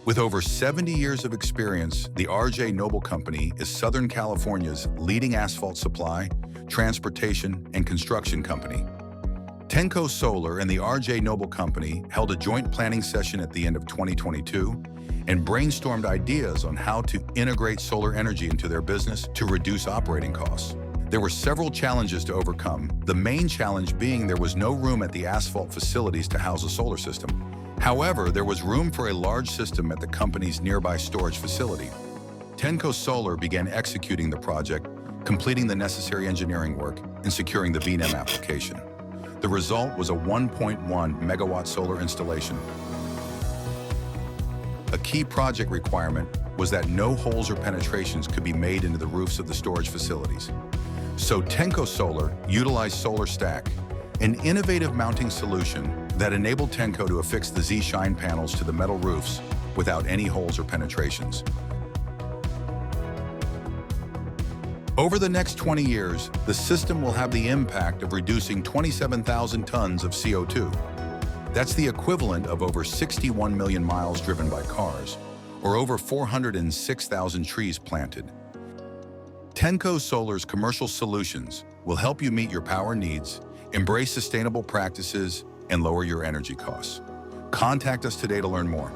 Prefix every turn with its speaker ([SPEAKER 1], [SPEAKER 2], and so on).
[SPEAKER 1] With over 70 years of experience, the R.J. Noble Company is Southern California's leading asphalt supply, transportation, and construction company. TENCO Solar and the R.J. Noble Company held a joint planning session at the end of 2022 and brainstormed ideas on how to integrate solar energy into their business to reduce operating costs. There were several challenges to overcome, the main challenge being there was no room at the asphalt facilities to house a solar system. However, there was room for a large system at the company's nearby storage facility. TENCO Solar began executing the project, completing the necessary engineering work, and securing the VNEM application. The result was a 1.1 megawatt solar installation. A key project requirement was that no holes or penetrations could be made into the roofs of the storage facilities. So TENCO Solar utilized Solar Stack, an innovative mounting solution that enabled TENCO to affix the ZNShine panels to the metal roofs without any holes or penetrations. Over the next 20 years, the system will have the impact of reducing 27,000 tons of CO2. That's the equivalent of over 61 million miles driven by cars, or over 406,000 trees planted. TENCO Solar's commercial solutions will help you meet your power needs, embrace sustainable practices, and lower your energy costs. Contact us today to learn more.